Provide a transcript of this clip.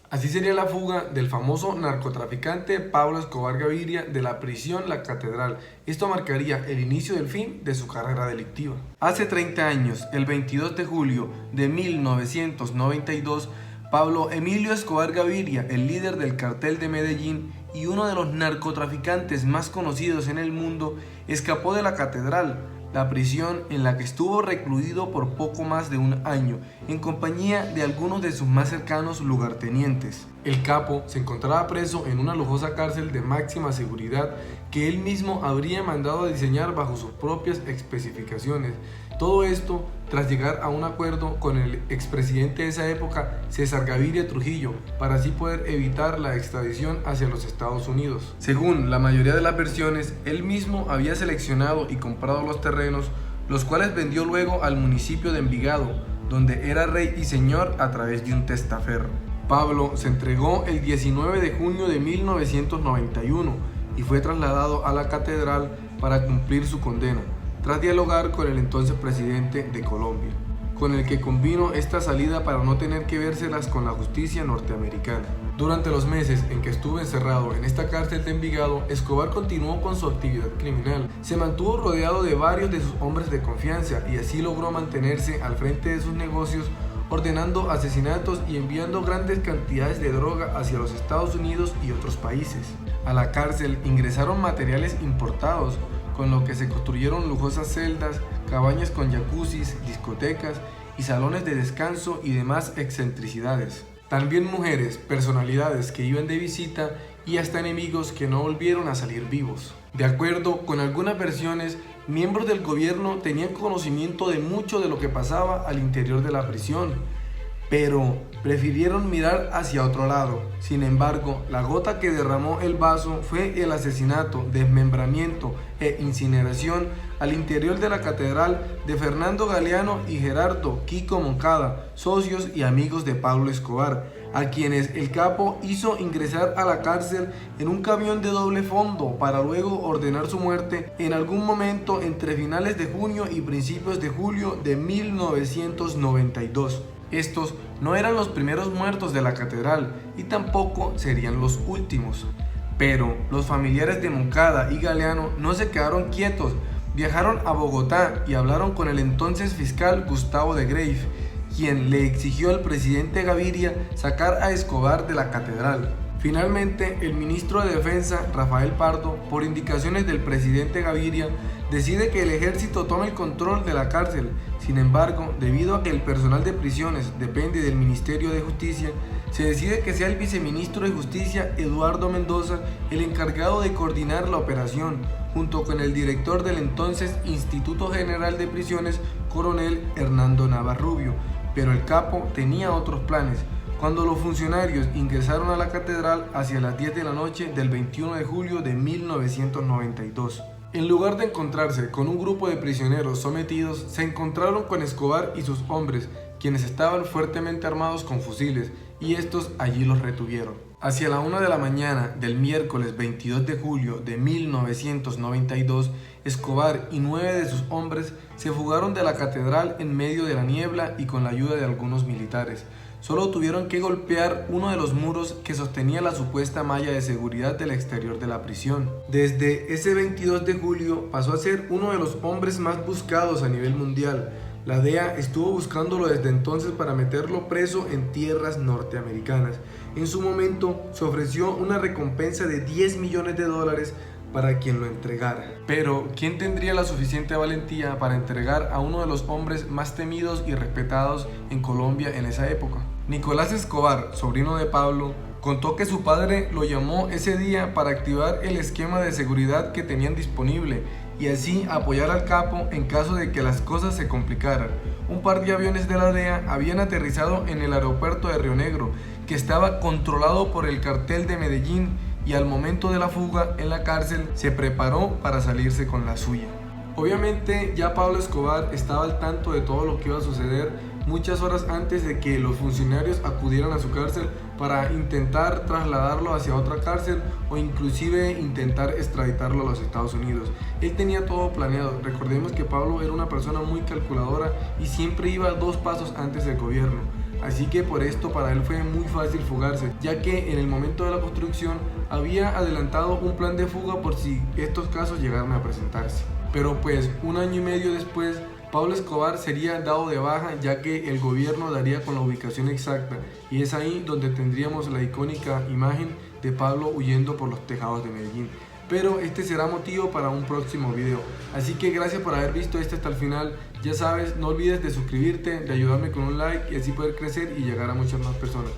Así sería la fuga del famoso narcotraficante Pablo Escobar Gaviria de la prisión La Catedral. Esto marcaría el inicio del fin de su carrera delictiva. Hace 30 años, el 22 de julio de 1992, Pablo Emilio Escobar Gaviria, el líder del cartel de Medellín y uno de los narcotraficantes más conocidos en el mundo, escapó de La Catedral, la prisión en la que estuvo recluido por poco más de un año, en compañía de algunos de sus más cercanos lugartenientes. El capo se encontraba preso en una lujosa cárcel de máxima seguridad que él mismo habría mandado a diseñar bajo sus propias especificaciones. Todo esto tras llegar a un acuerdo con el expresidente de esa época, César Gaviria Trujillo, para así poder evitar la extradición hacia los Estados Unidos. Según la mayoría de las versiones, él mismo había seleccionado y comprado los terrenos, los cuales vendió luego al municipio de Envigado, donde era rey y señor a través de un testaferro. Pablo se entregó el 19 de junio de 1991 y fue trasladado a la catedral para cumplir su condena, tras dialogar con el entonces presidente de Colombia, con el que convino esta salida para no tener que vérselas con la justicia norteamericana. Durante los meses en que estuvo encerrado en esta cárcel de Envigado, Escobar continuó con su actividad criminal. Se mantuvo rodeado de varios de sus hombres de confianza y así logró mantenerse al frente de sus negocios, ordenando asesinatos y enviando grandes cantidades de droga hacia los Estados Unidos y otros países. A la cárcel ingresaron materiales importados, con lo que se construyeron lujosas celdas, cabañas con jacuzzis, discotecas y salones de descanso y demás excentricidades. También mujeres, personalidades que iban de visita y hasta enemigos que no volvieron a salir vivos. De acuerdo con algunas versiones, miembros del gobierno tenían conocimiento de mucho de lo que pasaba al interior de la prisión, pero prefirieron mirar hacia otro lado. Sin embargo, la gota que derramó el vaso fue el asesinato, desmembramiento e incineración al interior de la catedral de Fernando Galeano y Gerardo Kiko Moncada, socios y amigos de Pablo Escobar, a quienes el capo hizo ingresar a la cárcel en un camión de doble fondo para luego ordenar su muerte en algún momento entre finales de junio y principios de julio de 1992. Estos no eran los primeros muertos de la catedral y tampoco serían los últimos. Pero los familiares de Moncada y Galeano no se quedaron quietos, viajaron a Bogotá y hablaron con el entonces fiscal Gustavo de Greiff, quien le exigió al presidente Gaviria sacar a Escobar de la catedral. Finalmente, el ministro de Defensa, Rafael Pardo, por indicaciones del presidente Gaviria, decide que el ejército tome el control de la cárcel. Sin embargo, debido a que el personal de prisiones depende del Ministerio de Justicia, se decide que sea el viceministro de Justicia, Eduardo Mendoza, el encargado de coordinar la operación, junto con el director del entonces Instituto General de Prisiones, coronel Hernando Navarrubio. Pero el capo tenía otros planes. Cuando los funcionarios ingresaron a la catedral hacia las 10 de la noche del 21 de julio de 1992. En lugar de encontrarse con un grupo de prisioneros sometidos, se encontraron con Escobar y sus hombres, quienes estaban fuertemente armados con fusiles, y estos allí los retuvieron. Hacia la 1 de la mañana del miércoles 22 de julio de 1992, Escobar y 9 de sus hombres se fugaron de la catedral en medio de la niebla y con la ayuda de algunos militares. Solo tuvieron que golpear uno de los muros que sostenía la supuesta malla de seguridad del exterior de la prisión. Desde ese 22 de julio pasó a ser uno de los hombres más buscados a nivel mundial. La DEA estuvo buscándolo desde entonces para meterlo preso en tierras norteamericanas. En su momento se ofreció una recompensa de $10 millones para quien lo entregara. Pero, ¿quién tendría la suficiente valentía para entregar a uno de los hombres más temidos y respetados en Colombia en esa época? Nicolás Escobar, sobrino de Pablo, contó que su padre lo llamó ese día para activar el esquema de seguridad que tenían disponible y así apoyar al capo en caso de que las cosas se complicaran. Un par de aviones de la DEA habían aterrizado en el aeropuerto de Río Negro, que estaba controlado por el cartel de Medellín, y al momento de la fuga en la cárcel se preparó para salirse con la suya. Obviamente ya Pablo Escobar estaba al tanto de todo lo que iba a suceder, muchas horas antes de que los funcionarios acudieran a su cárcel para intentar trasladarlo hacia otra cárcel o inclusive intentar extraditarlo a los Estados Unidos. Él tenía todo planeado. Recordemos que Pablo era una persona muy calculadora y siempre iba 2 pasos antes del gobierno. Así que por esto para él fue muy fácil fugarse, ya que en el momento de la construcción había adelantado un plan de fuga por si estos casos llegaran a presentarse. Pero pues 1 año y medio después, Pablo Escobar sería dado de baja, ya que el gobierno daría con la ubicación exacta, y es ahí donde tendríamos la icónica imagen de Pablo huyendo por los tejados de Medellín. Pero este será motivo para un próximo video. Así que gracias por haber visto este hasta el final. Ya sabes, no olvides de suscribirte, de ayudarme con un like y así poder crecer y llegar a muchas más personas.